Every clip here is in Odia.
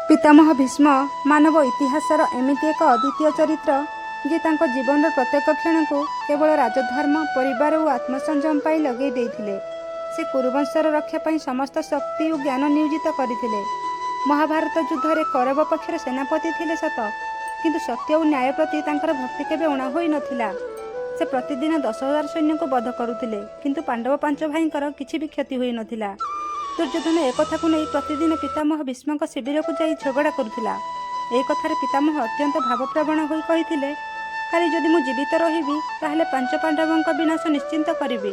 ପିତାମହ ଭୀଷ୍ମ ମାନବ ଇତିହାସର ଏମିତି ଏକ ଅଦ୍ୱିତୀୟ ଚରିତ୍ର ଯିଏ ତାଙ୍କ ଜୀବନର ପ୍ରତ୍ୟେକ କ୍ଷଣକୁ କେବଳ ରାଜଧର୍ମ, ପରିବାର ଓ ଆତ୍ମସଂଯମ ପାଇଁ ଲଗେଇ ଦେଇଥିଲେ। ସେ କୁରୁବଂଶର ରକ୍ଷା ପାଇଁ ସମସ୍ତ ଶକ୍ତି ଓ ଜ୍ଞାନ ନିୟୋଜିତ କରିଥିଲେ। ମହାଭାରତ ଯୁଦ୍ଧରେ କୌରବ ପକ୍ଷର ସେନାପତି ଥିଲେ ସତ, କିନ୍ତୁ ସତ୍ୟ ଓ ନ୍ୟାୟ ପ୍ରତି ତାଙ୍କର ଭକ୍ତି କେବେ ଊଣା ହୋଇନଥିଲା। ସେ ପ୍ରତିଦିନ 10,000 ସୈନ୍ୟଙ୍କୁ ବଧ କରୁଥିଲେ, କିନ୍ତୁ ପାଣ୍ଡବ 5 ଭାଇଙ୍କର କିଛି ବି କ୍ଷତି ହୋଇନଥିଲା। ଦୁର୍ଯ୍ୟୋଧନ ଏକଥାକୁ ନେଇ ପ୍ରତିଦିନ ପିତାମହ ଭୀଷ୍ମଙ୍କ ଶିବିରକୁ ଯାଇ ଝଗଡ଼ା କରୁଥିଲା। ଏହି କଥାରେ ପିତାମହ ଅତ୍ୟନ୍ତ ଭାବପ୍ରବଣ ହୋଇ କହିଥିଲେ, କାଲି ଯଦି ମୁଁ ଜୀବିତ ରହିବି ତାହେଲେ 5 ପାଣ୍ଡବଙ୍କ ବିନାଶ ନିଶ୍ଚିନ୍ତ କରିବି।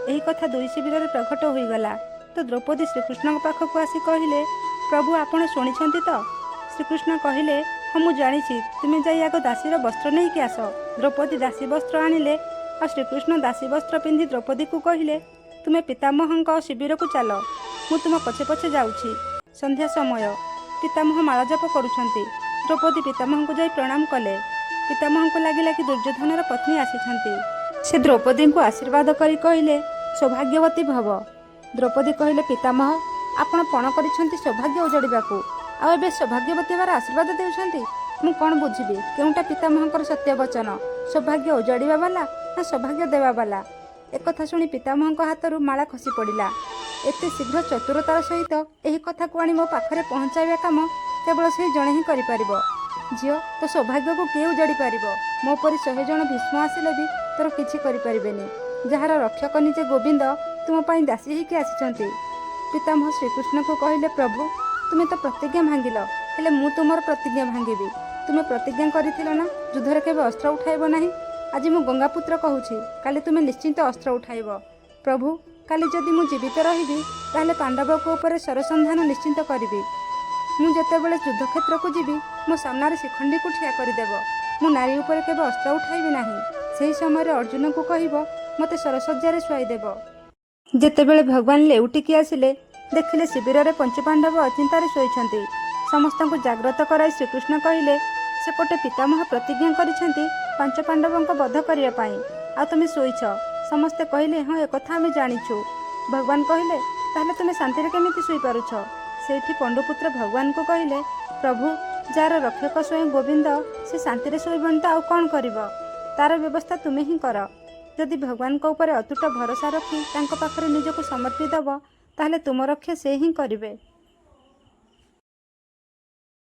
ଏହି କଥା ଦୁଇ ଶିବିରରେ ପ୍ରଘଟ ହୋଇଗଲା। ତ ଦ୍ରୌପଦୀ ଶ୍ରୀକୃଷ୍ଣଙ୍କ ପାଖକୁ ଆସି କହିଲେ, ପ୍ରଭୁ ଆପଣ ଶୁଣିଛନ୍ତି ତ? ଶ୍ରୀକୃଷ୍ଣ କହିଲେ, ହଁ ମୁଁ ଜାଣିଛି, ତୁମେ ଯାଇ ଆଗ ଦାସୀର ବସ୍ତ୍ର ନେଇକି ଆସ। ଦ୍ରୌପଦୀ ଦାସୀ ବସ୍ତ୍ର ଆଣିଲେ ଆଉ ଶ୍ରୀକୃଷ୍ଣ ଦାସୀ ବସ୍ତ୍ର ପିନ୍ଧି ଦ୍ରୌପଦୀକୁ କହିଲେ, ତୁମେ ପିତାମହଙ୍କ ଶିବିରକୁ ଚାଲ, ମୁଁ ତୁମ ପଛେ ପଛେ ଯାଉଛି। ସନ୍ଧ୍ୟା ସମୟ, ପିତାମହ ମାଳଜପ କରୁଛନ୍ତି। ଦ୍ରୌପଦୀ ପିତାମହଙ୍କୁ ଯାଇ ପ୍ରଣାମ କଲେ। ପିତାମହଙ୍କୁ ଲାଗିଲା କି ଦୁର୍ଯ୍ୟୋଧନର ପତ୍ନୀ ଆସିଛନ୍ତି। ସେ ଦ୍ରୌପଦୀଙ୍କୁ ଆଶୀର୍ବାଦ କରି କହିଲେ, ସୌଭାଗ୍ୟବତୀ ଭବ। ଦ୍ରୌପଦୀ କହିଲେ, ପିତାମହ ଆପଣ ପଣ କରିଛନ୍ତି ସୌଭାଗ୍ୟ ଉଜାଡ଼ିବାକୁ, ଆଉ ଏବେ ସୌଭାଗ୍ୟବତୀ ହେବାର ଆଶୀର୍ବାଦ ଦେଉଛନ୍ତି। ମୁଁ କ'ଣ ବୁଝିବି କେଉଁଟା ପିତାମହଙ୍କର ସତ୍ୟ ବଚନ, ସୌଭାଗ୍ୟ ଉଜାଡ଼ିବା ବାଲା ନା ସୌଭାଗ୍ୟ ଦେବା ବାଲା? ଏକଥା ଶୁଣି ପିତାମହଙ୍କ ହାତରୁ ମାଳା ଖସି ପଡ଼ିଲା। ଏତେ ଶୀଘ୍ର ଚତୁରତାର ସହିତ ଏହି କଥାକୁ ଆଣି ମୋ ପାଖରେ ପହଞ୍ଚାଇବା କାମ କେବଳ ସେହି ଜଣେ ହିଁ କରିପାରିବ। ଝିଅ, ତୋ ସୌଭାଗ୍ୟକୁ କିଏ ଉଜାଡ଼ି ପାରିବ? ମୋ ପରି 100 ଜଣ ଭୀଷ୍ମ ଆସିଲେ ବି ତୋର କିଛି କରିପାରିବେନି। ଯାହାର ରକ୍ଷକ ନିଜେ ଗୋବିନ୍ଦ ତୁମ ପାଇଁ ଦାସୀ ହେଇକି ଆସିଛନ୍ତି। ପିତାମହ ଶ୍ରୀକୃଷ୍ଣଙ୍କୁ କହିଲେ, ପ୍ରଭୁ ତୁମେ ତ ପ୍ରତିଜ୍ଞା ଭାଙ୍ଗିଲ, ହେଲେ ମୁଁ ତୁମର ପ୍ରତିଜ୍ଞା ଭାଙ୍ଗିବି। ତୁମେ ପ୍ରତିଜ୍ଞା କରିଥିଲ ନା ଯୁଦ୍ଧରେ କେବେ ଅସ୍ତ୍ର ଉଠାଇବ ନାହିଁ। ଆଜି ମୁଁ ଗଙ୍ଗାପୁତ୍ର କହୁଛି, କାଲି ତୁମେ ନିଶ୍ଚିନ୍ତ ଅସ୍ତ୍ର ଉଠାଇବ। ପ୍ରଭୁ କାଲି ଯଦି ମୁଁ ଜୀବିତ ରହିବି ତାହେଲେ ପାଣ୍ଡବଙ୍କ ଉପରେ ସରସନ୍ଧାନ ନିଶ୍ଚିନ୍ତ କରିବି। ମୁଁ ଯେତେବେଳେ ଯୁଦ୍ଧକ୍ଷେତ୍ରକୁ ଯିବି ମୋ ସାମ୍ନାରେ ଶିଖଣ୍ଡୀକୁ ଠିଆ କରିଦେବ। ମୁଁ ନାରୀ ଉପରେ କେବେ ଅସ୍ତ୍ର ଉଠାଇବି ନାହିଁ। ସେହି ସମୟରେ ଅର୍ଜୁନଙ୍କୁ କହିବ ମୋତେ ସରସଜ୍ଜାରେ ଶୁଆଇଦେବ। ଯେତେବେଳେ ଭଗବାନ ଲେଉଟିକି ଆସିଲେ ଦେଖିଲେ ଶିବିରରେ ପଞ୍ଚପାଣ୍ଡବ ଅଚିନ୍ତାରେ ଶୋଇଛନ୍ତି। ସମସ୍ତଙ୍କୁ ଜାଗ୍ରତ କରାଇ ଶ୍ରୀକୃଷ୍ଣ କହିଲେ, ସେପଟେ ପିତାମହ ପ୍ରତିଜ୍ଞା କରିଛନ୍ତି 5 ପାଣ୍ଡବଙ୍କ ବଧ କରିବା ପାଇଁ, ଆଉ ତୁମେ ଶୋଇଛ। ସମସ୍ତେ କହିଲେ, ହଁ ଏକଥା ଆମେ ଜାଣିଛୁ। ଭଗବାନ କହିଲେ, ତାହେଲେ ତୁମେ ଶାନ୍ତିରେ କେମିତି ଶୋଇପାରୁଛ? ସେଇଠି ପଣ୍ଡୁପୁତ୍ର ଭଗବାନଙ୍କୁ କହିଲେ, ପ୍ରଭୁ ଯାହାର ରକ୍ଷକ ସ୍ୱୟଂ ଗୋବିନ୍ଦ ସେ ଶାନ୍ତିରେ ଶୋଇବନି ତ ଆଉ କ'ଣ କରିବ? ତାର ବ୍ୟବସ୍ଥା ତୁମେ ହିଁ କର। ଯଦି ଭଗବାନଙ୍କ ଉପରେ ଅତୁଟ ଭରସା ରଖି ତାଙ୍କ ପାଖରେ ନିଜକୁ ସମର୍ପି ଦେବ ତାହେଲେ ତୁମ ରକ୍ଷା ସେ ହିଁ କରିବେ।